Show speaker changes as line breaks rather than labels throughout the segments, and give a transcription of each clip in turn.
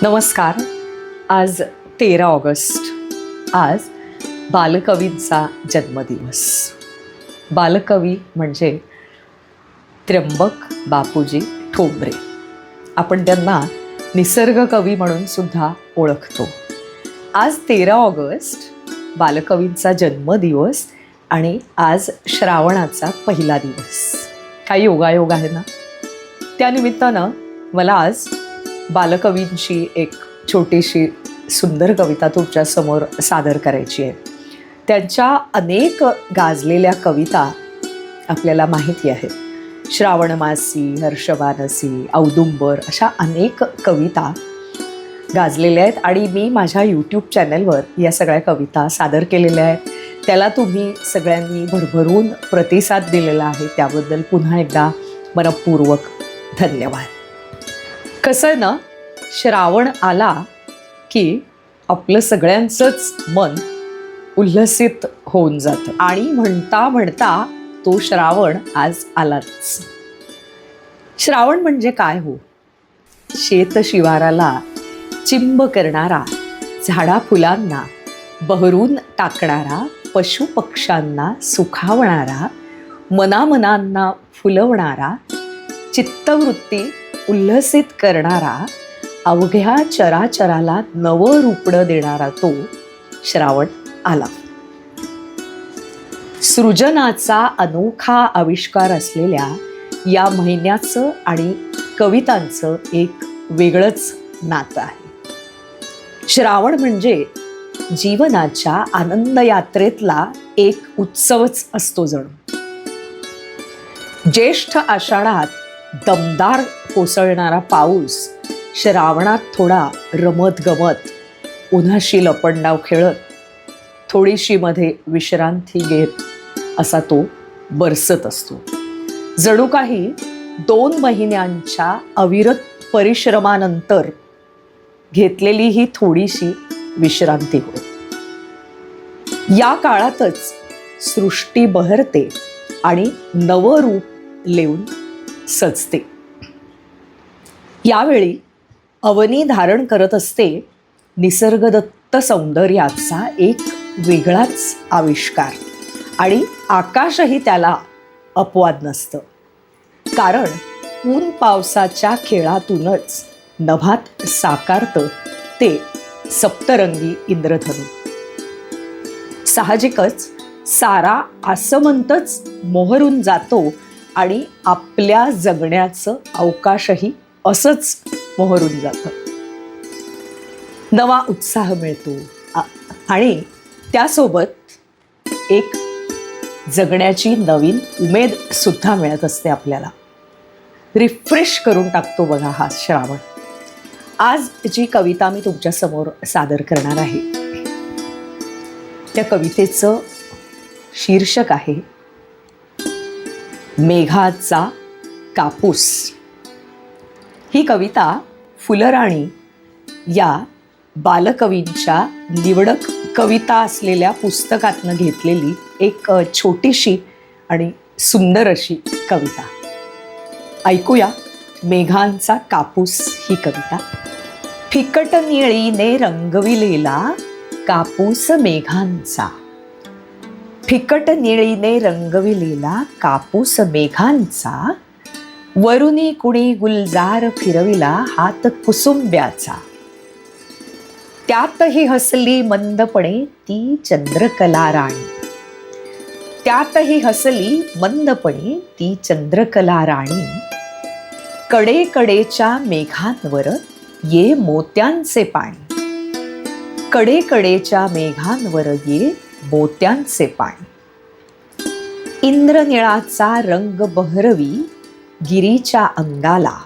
नमस्कार. आज 13 ऑगस्ट. आज बालकवींचा जन्मदिवस. बालकवी म्हणजे त्र्यंबक बापूजी ठोंबरे. आपण त्यांना निसर्ग कवी म्हणून सुद्धा ओळखतो. आज 13 ऑगस्ट, बालकवींचा जन्मदिवस आणि आज श्रावणाचा पहिला दिवस. काही योगायोग आहे ना. त्यानिमित्तानं मला आज बालकवींची एक छोटीशी सुंदर कविता तुमच्यासमोर सादर करायची आहे. त्यांच्या अनेक गाजलेल्या कविता आपल्याला माहिती आहेत. श्रावणमासी, हर्षमानसी, औदुंबर अशा अनेक कविता गाजलेल्या आहेत आणि मी माझ्या यूट्यूब चॅनलवर या सगळ्या कविता सादर केलेल्या आहेत. त्याला तुम्ही सगळ्यांनी भरभरून प्रतिसाद दिलेला आहे. त्याबद्दल पुन्हा एकदा मनपूर्वक धन्यवाद. कसं आहे ना, श्रावण आला की आपलं सगळ्यांचंच मन उल्हसित होऊन जातं आणि म्हणता म्हणता तो श्रावण आज आलाच. श्रावण म्हणजे काय हो? शेत शिवाराला चिंब करणारा, झाडा फुलांना बहरून टाकणारा, पशुपक्ष्यांना सुखावणारा, मनामनांना फुलवणारा, चित्तवृत्ती उल्हसित करणारा, अवघ्या चराचराला नवं रूपडं देणारा तो श्रावण आला. सृजनाचा अनोखा आविष्कार असलेल्या या महिन्याचं आणि कवितांचं एक वेगळंच नातं आहे. श्रावण म्हणजे जीवनाच्या आनंद यात्रेतला एक उत्सवच असतो जणू. ज्येष्ठ आषाढात दमदार कोसळणारा पाऊस श्रावणात थोडा रमत गमत, उन्हाशी लपंडाव खेळत, थोडीशी मध्ये विश्रांती घेत असा तो बरसत असतो. जणू काही 2 महिन्यांच्या अविरत परिश्रमानंतर घेतलेली ही थोडीशी विश्रांती होय. या काळातच सृष्टी बहरते आणि नवं रूप लेऊन सजते. यावेळी अवनी धारण करत असते निसर्गदत्त सौंदर्याचा एक वेगळाच आविष्कार आणि आकाशही त्याला अपवाद नसतं. कारण ऊन पावसाच्या खेळातूनच नभात साकारतं ते सप्तरंगी इंद्रधनु. साहजिकच सारा आसमंतच मोहरून जातो आणि आपल्या जगण्याचं अवकाशही असंच मोहरून जातं. नवा उत्साह मिळतो आणि त्यासोबत एक जगण्याची नवीन उमेद सुद्धा मिळत असते आपल्याला. रिफ्रेश करून टाकतो बघा हा श्रावण. आज जी कविता मी तुमच्यासमोर सादर करणार आहे त्या कवितेचं शीर्षक आहे मेघाचा कापूस. ही कविता फुलराणी या बालकवींच्या निवडक कविता असलेल्या पुस्तकातनं घेतलेली एक छोटीशी आणि सुंदर अशी कविता. ऐकूया मेघांचा कापूस ही कविता. फिकट निळीने रंगविलेला कापूस मेघांचा, फिकट निळीने रंगविलेला कापूस मेघांचा, वरुनी कुणी गुलजार फिरविला हात कुसुंब्याचा, त्यातही हसली मंदपणे ती चंद्रकला राणी, त्यातही हसली मंदपणे ती चंद्रकला राणी, कडेकडेच्या मेघांवर ये मोत्यांचे पाणी, कडेकडेच्या मेघांवर ये मोत्यांचे पाणी, इंद्रनिळाचा रंग बहरवी गिरीच्या अंगाला,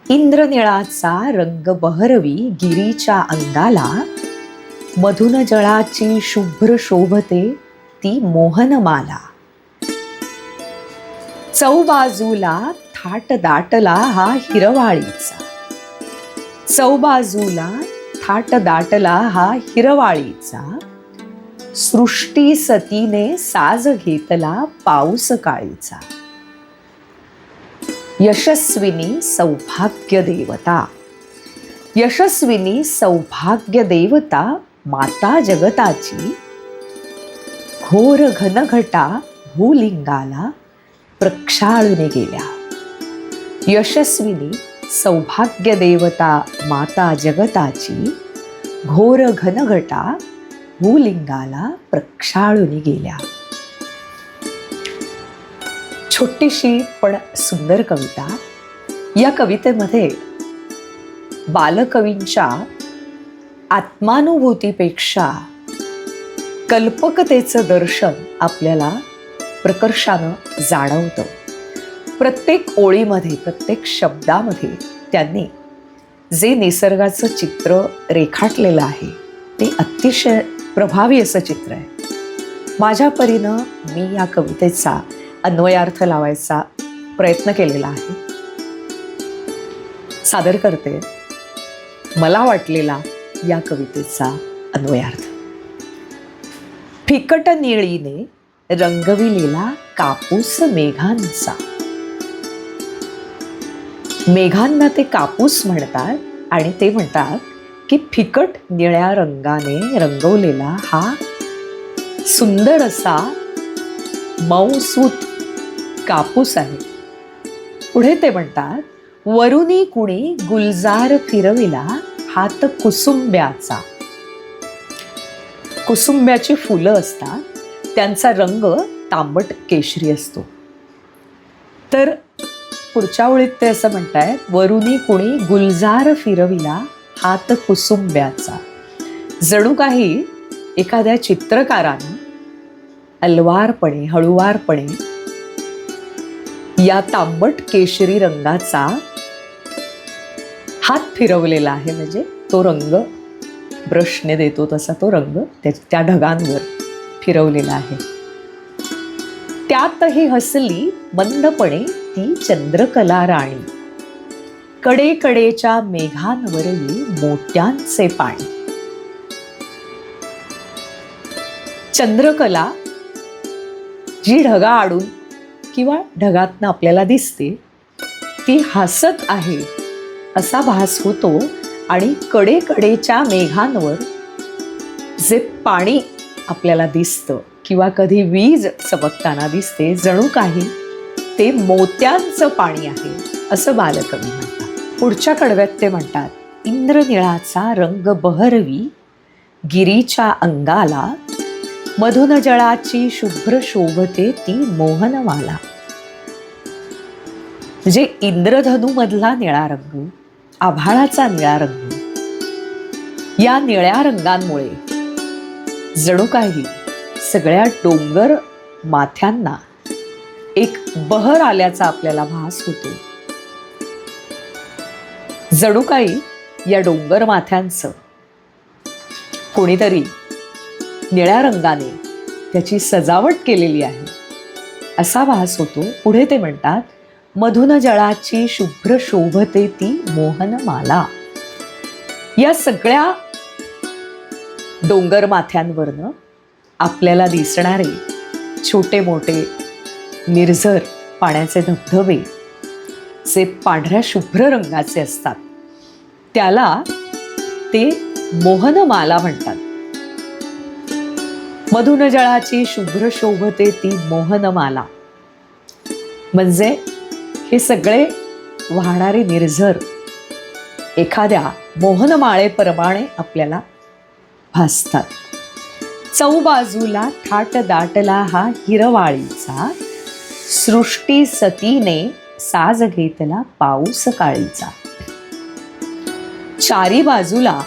इंद्रनिळाचा रंग बहरवी गिरीच्या अंगाला, मधुन जळाची शुभ्र शोभते ती मोहनमाला, चौबाजूला थाट दाटला हा हिरवाळीचा, चौबाजूला थाट दाटला हा हिरवाळीचा, सृष्टी सतीने साज घेतला पाऊस काळीचा, यशस्विनी सौभाग्य देवता, यशस्विनी सौभाग्य देवता माता जगताची, घोर घनघटा भूलिंगाला प्रक्षाळून गेल्या. यशस्विनी सौभाग्य देवता माता जगताची, घोर घनघटा भूलिंगाला प्रक्षाळून गेल्या. छोटीशी पण सुंदर कविता. या कवितेमध्ये बालकवींच्या आत्मानुभूतीपेक्षा कल्पकतेचं दर्शन आपल्याला प्रकर्षानं जाणवतं. प्रत्येक ओळीमध्ये, प्रत्येक शब्दामध्ये त्यांनी जे निसर्गाचं चित्र रेखाटलेलं आहे ते अतिशय प्रभावी असं चित्र आहे. माझ्या परीनं मी या कवितेचा अन्वयार्थ लावायचा प्रयत्न केलेला आहे. सादर करते मला वाटलेला या कवितेचा अन्वयार्थ. फिकट निळीने रंगविलेला कापूस मेघांचा. मेघांना ते कापूस म्हणतात आणि ते म्हणतात की फिकट निळ्या रंगाने रंगवलेला हा सुंदर असा मऊसूत कापूस आहे. पुढे ते म्हणतात, वरुनी कुणी गुलजार फिरविला हात कुसुंब्याचा. कुसुंब्याची फुलं असतात, त्यांचा रंग तांबट केशरी असतो. तर पुढच्या ओळीत ते असं म्हणतायत, वरुनी कुणी गुलजार फिरविला हात कुसुंब्याचा. जणू काही एखाद्या चित्रकारानं अलवारपणे, हळुवारपणे या तांबट केशरी रंगाचा हात फिरवलेला आहे. म्हणजे तो रंग ब्रशने देतो तसा तो रंग त्या ढगांवर फिरवलेला आहे. त्यातही हसली मंदपणे ती चंद्रकला राणी, कडेकडेच्या मेघांवरही मोत्यांचे पाणी. चंद्रकला जी ढगाआडून किंवा ढगातनं आपल्याला दिसते ती हसत आहे असा भास होतो. आणि कडेकडेच्या मेघांवर जे पाणी आपल्याला दिसतं किंवा कधी वीज चमकताना दिसते, जणू काही ते मोत्यांचं पाणी आहे असं बालकवी म्हणतात. पुढच्या कडव्यात ते म्हणतात, इंद्रनिळाचा रंग बहरवी गिरीच्या अंगाला, मधुन जळाची शुभ्र शोभते ती मोहनमाला. म्हणजे इंद्रधनू मधला निळा रंग, आभाळाचा निळा रंग, या निळ्या रंगांमुळे जणू काही सगळ्या डोंगर माथ्यांना एक बहर आल्याचा आपल्याला भास होतो. जणू काही या डोंगर माथ्यांचं कोणीतरी निळ्या रंगाने त्याची सजावट केलेली आहे असा भास होतो. पुढे ते म्हणतात, मधुन जळाची शुभ्र शोभते ती मोहनमाला. या सगळ्या डोंगर माथ्यांवरनं आपल्याला दिसणारे छोटे मोठे निर्झर पाण्याचे धबधबे जे पांढऱ्या शुभ्र रंगाचे असतात त्याला ते मोहनमाला म्हणतात. मधुन जळाची शुभ्र शोभते ती मोहनमाला म्हणजे हे सगळे वाहणारे निर्झर एखाद्या मोहनमाळेप्रमाणे आपल्याला भासतात. चौबाजूला थाट दाटला हा हिरवाळीचा, सृष्टी सतीने साज घेतला पाऊस काळीचा. चारी बाजूला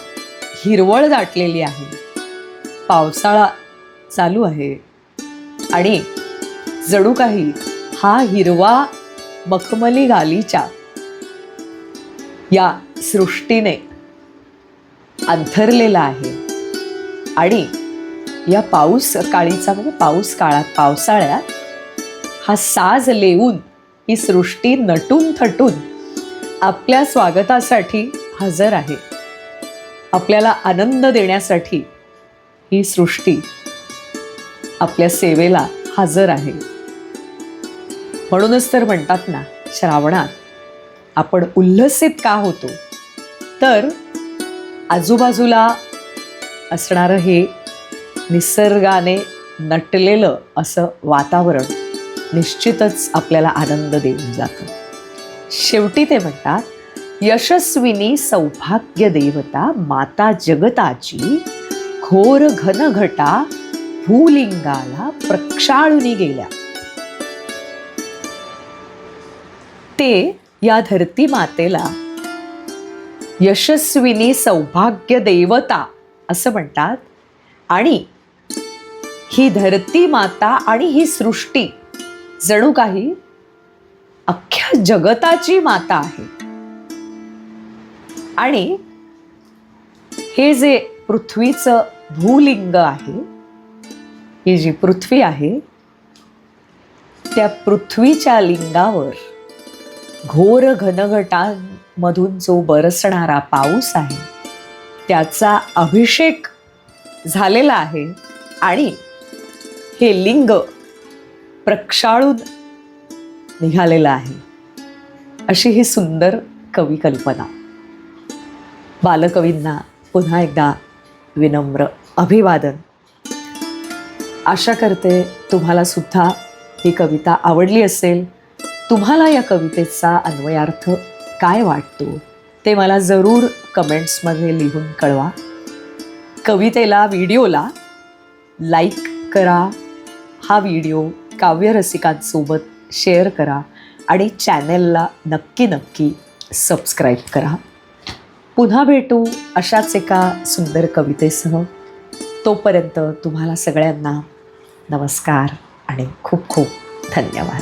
हिरवळ दाटलेली आहे, पावसाळा चालू आहे आणि जणू काही हा हिरवा मखमली गालीच्या या सृष्टीने अंथरलेला आहे. आणि या पाऊस काळीचा म्हणजे पाऊस काळात, पावसाळ्यात हा साज लेवून ही सृष्टी नटून थटून आपल्या स्वागतासाठी हजर आहे. आपल्याला आनंद देण्यासाठी ही सृष्टी आपल्या सेवेला हजर आहे. म्हणूनच तर म्हणतात ना, श्रावणात आपण उल्हसित का होतो, तर आजूबाजूला असणारं हे निसर्गाने नटलेलं असं वातावरण निश्चितच आपल्याला आनंद देऊन जातं. शेवटी ते म्हणतात, यशस्विनी सौभाग्य देवता माता जगताची घोर घनघटा भूलिंगाला प्रक्षाळुनी गेल्या. ते या धरती मातेला यशस्विनी सौभाग्य देवता असं म्हणतात. आणि ही धरती माता आणि ही सृष्टी जणू काही अख्ख्या जगताची माता आहे. आणि हे जे पृथ्वीचं भूलिंग आहे, ही जी पृथ्वी आहे, त्या पृथ्वीच्या लिंगावर घोर घनघटांमधून जो बरसणारा पाऊस आहे त्याचा अभिषेक झालेला आहे. आणि हे लिंग प्रक्षाळून निघालेलं आहे. अशी ही सुंदर कवी कल्पना. बालकवींना पुन्हा एकदा विनम्र अभिवादन. आशा करते तुम्हाला सुद्धा ही कविता आवडली असेल. तुम्हाला या कवितेचा अन्वयार्थ काय वाटतो ते मला जरूर कमेंट्समध्ये लिहून कळवा. कवितेला, व्हिडिओला लाईक करा. हा व्हिडिओ काव्यरसिकांसोबत शेअर करा आणि चॅनेलला नक्की सबस्क्राईब करा. पुन्हा भेटू अशाच एका सुंदर कवितेसह. तोपर्यंत तुम्हाला सगळ्यांना नमस्कार आणि खूप खूप धन्यवाद.